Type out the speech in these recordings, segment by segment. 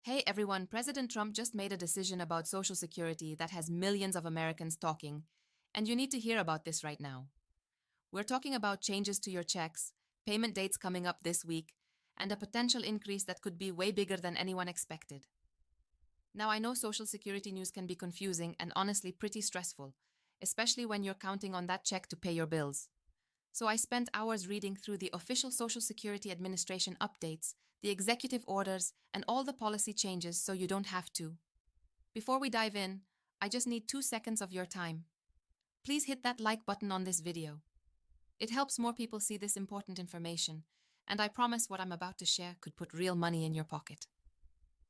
Hey everyone, President Trump just made a decision about Social Security that has millions of Americans talking, and you need to hear about this right now. We're talking about changes to your checks, payment dates coming up this week, and a potential increase that could be way bigger than anyone expected. Now, I know Social Security news can be confusing and honestly pretty stressful, especially when you're counting on that check to pay your bills. So I spent hours reading through the official Social Security Administration updates, the executive orders, and all the policy changes so you don't have to. Before we dive in, I just need 2 seconds of your time. Please hit that like button on this video. It helps more people see this important information, and I promise what I'm about to share could put real money in your pocket.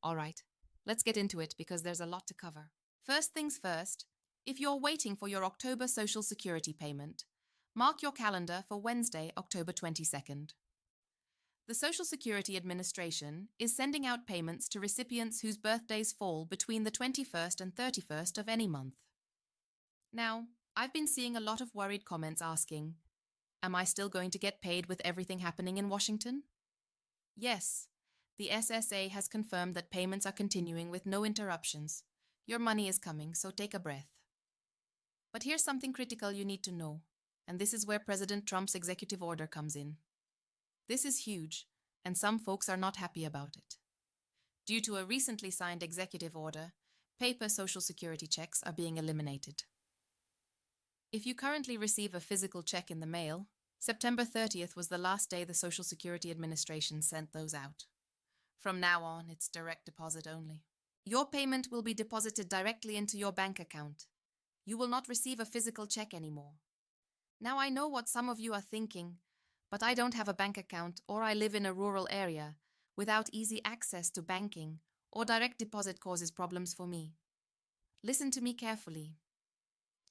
Alright, let's get into it because there's a lot to cover. First things first, if you're waiting for your October Social Security payment, mark your calendar for Wednesday, October 22nd. The Social Security Administration is sending out payments to recipients whose birthdays fall between the 21st and 31st of any month. Now, I've been seeing a lot of worried comments asking, am I still going to get paid with everything happening in Washington? Yes, the SSA has confirmed that payments are continuing with no interruptions. Your money is coming, so take a breath. But here's something critical you need to know, and this is where President Trump's executive order comes in. This is huge, and some folks are not happy about it. Due to a recently signed executive order, paper Social Security checks are being eliminated. If you currently receive a physical check in the mail, September 30th was the last day the Social Security Administration sent those out. From now on, it's direct deposit only. Your payment will be deposited directly into your bank account. You will not receive a physical check anymore. Now I know what some of you are thinking, but I don't have a bank account or I live in a rural area without easy access to banking, or direct deposit causes problems for me. Listen to me carefully.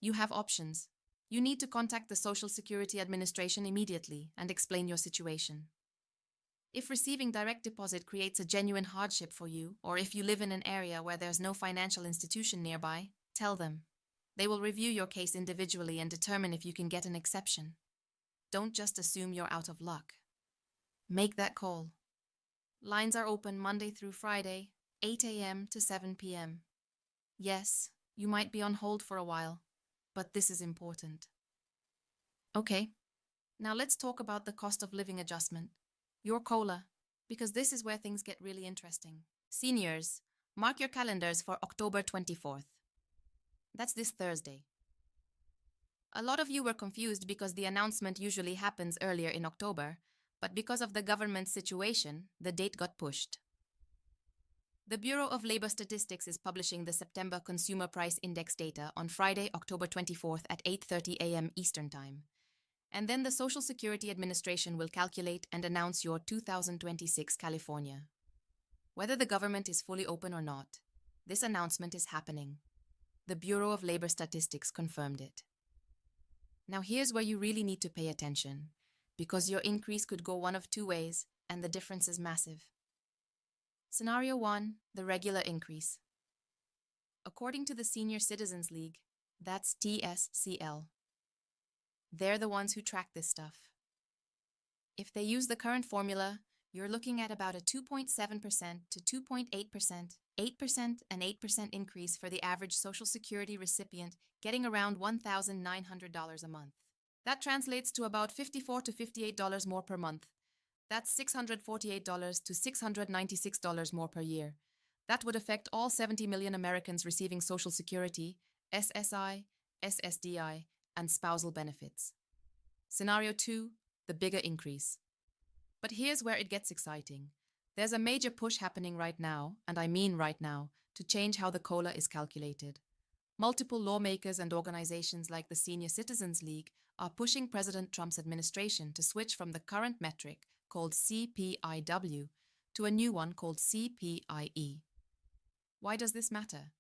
You have options. You need to contact the Social Security Administration immediately and explain your situation. If receiving direct deposit creates a genuine hardship for you, or if you live in an area where there's no financial institution nearby, tell them. They will review your case individually and determine if you can get an exception. Don't just assume you're out of luck. Make that call. Lines are open Monday through Friday, 8 a.m. to 7 p.m. Yes, you might be on hold for a while, but this is important. Okay, now let's talk about the cost of living adjustment, your COLA, because this is where things get really interesting. Seniors, mark your calendars for October 24th. That's this Thursday. A lot of you were confused because the announcement usually happens earlier in October, but because of the government situation, the date got pushed. The Bureau of Labor Statistics is publishing the September Consumer Price Index data on Friday, October 24th at 8:30 a.m. Eastern Time. And then the Social Security Administration will calculate and announce your 2026 California. Whether the government is fully open or not, this announcement is happening. The Bureau of Labor Statistics confirmed it. Now here's where you really need to pay attention, because your increase could go one of two ways, and the difference is massive. Scenario 1, the regular increase. According to the Senior Citizens League, that's TSCL. They're the ones who track this stuff. If they use the current formula, you're looking at about a 2.7% to 2.8%, 8% and 8% increase for the average Social Security recipient, getting around $1,900 a month. That translates to about $54 to $58 more per month. That's $648 to $696 more per year. That would affect all 70 million Americans receiving Social Security, SSI, SSDI, and spousal benefits. Scenario 2, the bigger increase. But here's where it gets exciting. There's a major push happening right now, and I mean right now, to change how the COLA is calculated. Multiple lawmakers and organizations like the Senior Citizens League are pushing President Trump's administration to switch from the current metric, called CPIW, to a new one called CPIE. Why does this matter?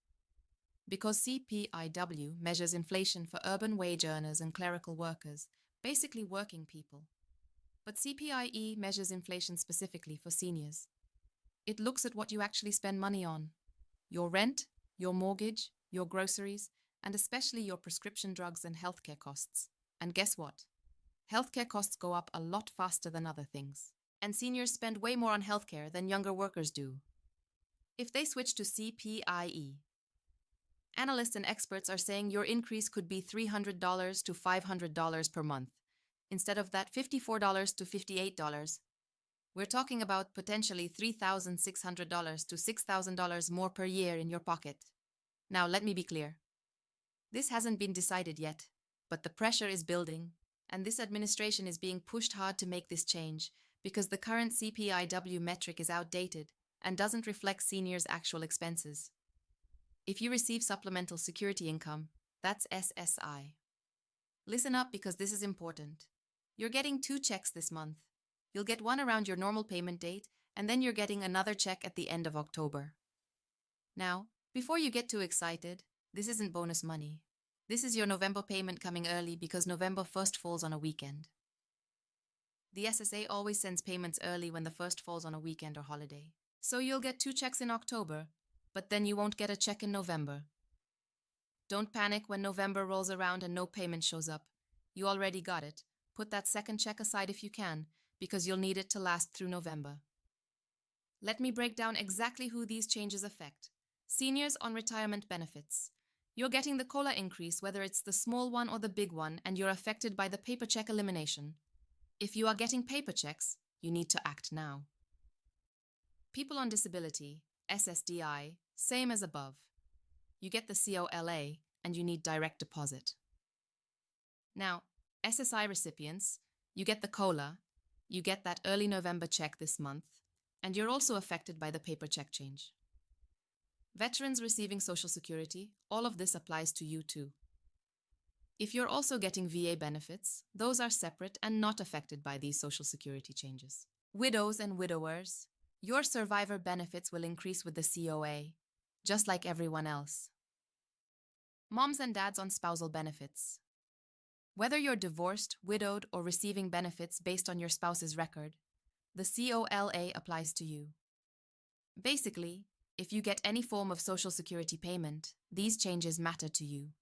Because CPIW measures inflation for urban wage earners and clerical workers, basically working people. But CPIE measures inflation specifically for seniors. It looks at what you actually spend money on: your rent, your mortgage, your groceries, and especially your prescription drugs and healthcare costs. And guess what? Healthcare costs go up a lot faster than other things. And seniors spend way more on healthcare than younger workers do. if they switch to CPIE. Analysts and experts are saying your increase could be $300 to $500 per month, instead of that $54 to $58. We're talking about potentially $3,600 to $6,000 more per year in your pocket. Now, let me be clear. This hasn't been decided yet, but the pressure is building, and this administration is being pushed hard to make this change because the current CPIW metric is outdated and doesn't reflect seniors' actual expenses. If you receive supplemental security income, that's SSI. Listen up because this is important. You're getting 2 checks this month. You'll get one around your normal payment date, and then you're getting another check at the end of October. Now, before you get too excited, this isn't bonus money. This is your November payment coming early because November 1st falls on a weekend. The SSA always sends payments early when the 1st falls on a weekend or holiday. So you'll get 2 checks in October, but then you won't get a check in November. Don't panic when November rolls around and no payment shows up. You already got it. Put that second check aside if you can, because you'll need it to last through November. Let me break down exactly who these changes affect. Seniors on retirement benefits. You're getting the COLA increase whether it's the small one or the big one, and you're affected by the paper check elimination. If you are getting paper checks, you need to act now. People on disability, SSDI, same as above. You get the COLA and you need direct deposit. Now, SSI recipients, you get the COLA, you get that early November check this month, and you're also affected by the paper check change. Veterans receiving Social Security, all of this applies to you too. If you're also getting VA benefits, those are separate and not affected by these Social Security changes. Widows and widowers, your survivor benefits will increase with the COA, just like everyone else. Moms and dads on spousal benefits. Whether you're divorced, widowed, or receiving benefits based on your spouse's record, the COLA applies to you. Basically, if you get any form of Social Security payment, these changes matter to you.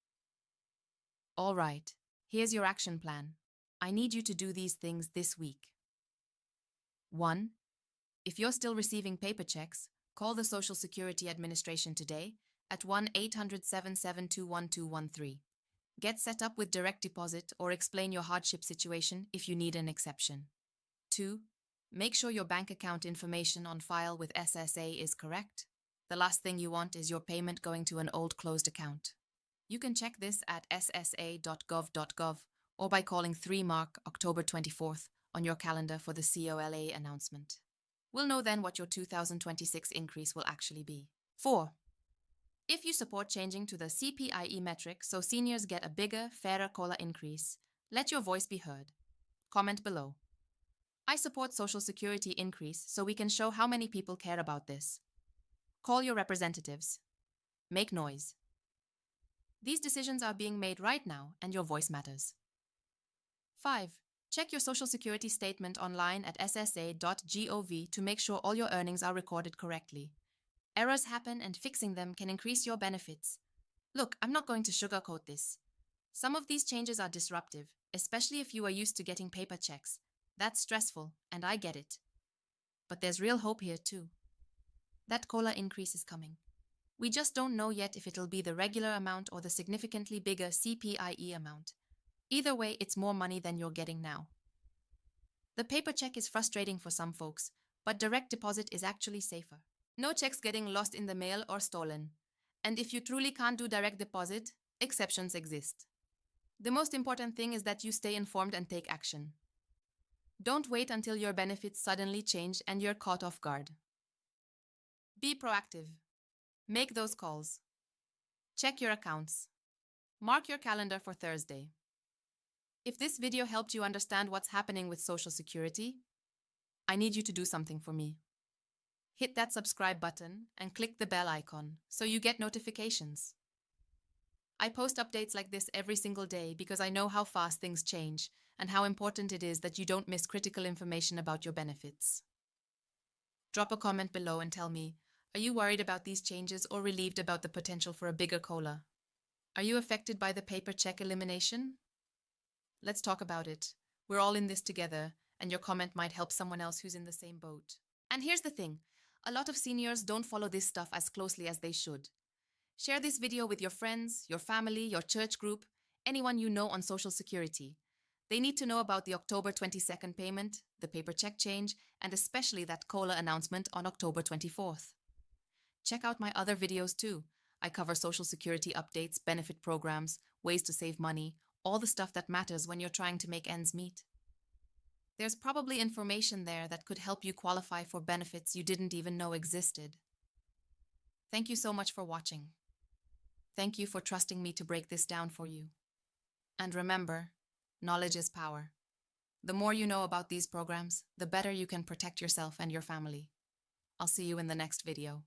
All right, here's your action plan. I need you to do these things this week. 1. If you're still receiving paper checks, call the Social Security Administration today at 1-800-772-1213. Get set up with direct deposit or explain your hardship situation if you need an exception. 2. Make sure your bank account information on file with SSA is correct. The last thing you want is your payment going to an old closed account. You can check this at ssa.gov.gov or by calling 3-mark October 24th on your calendar for the COLA announcement. We'll know then what your 2026 increase will actually be. 4. If you support changing to the CPIE metric so seniors get a bigger, fairer COLA increase, let your voice be heard. Comment below. I support Social Security increase so we can show how many people care about this. Call your representatives. Make noise. These decisions are being made right now and your voice matters. 5. Check your Social Security statement online at ssa.gov to make sure all your earnings are recorded correctly. Errors happen and fixing them can increase your benefits. Look, I'm not going to sugarcoat this. Some of these changes are disruptive, especially if you are used to getting paper checks. That's stressful, and I get it. But there's real hope here too. That COLA increase is coming. We just don't know yet if it'll be the regular amount or the significantly bigger CPIE amount. Either way, it's more money than you're getting now. The paper check is frustrating for some folks, but direct deposit is actually safer. No checks getting lost in the mail or stolen. And if you truly can't do direct deposit, exceptions exist. The most important thing is that you stay informed and take action. Don't wait until your benefits suddenly change and you're caught off guard. Be proactive. Make those calls. Check your accounts. Mark your calendar for Thursday. If this video helped you understand what's happening with Social Security, I need you to do something for me. Hit that subscribe button and click the bell icon so you get notifications. I post updates like this every single day because I know how fast things change and how important it is that you don't miss critical information about your benefits. Drop a comment below and tell me, are you worried about these changes or relieved about the potential for a bigger COLA? Are you affected by the paper check elimination? Let's talk about it. We're all in this together, and your comment might help someone else who's in the same boat. And here's the thing. A lot of seniors don't follow this stuff as closely as they should. Share this video with your friends, your family, your church group, anyone you know on Social Security. They need to know about the October 22nd payment, the paper check change, and especially that COLA announcement on October 24th. Check out my other videos too. I cover Social Security updates, benefit programs, ways to save money, all the stuff that matters when you're trying to make ends meet. There's probably information there that could help you qualify for benefits you didn't even know existed. Thank you so much for watching. Thank you for trusting me to break this down for you. And remember, knowledge is power. The more you know about these programs, the better you can protect yourself and your family. I'll see you in the next video.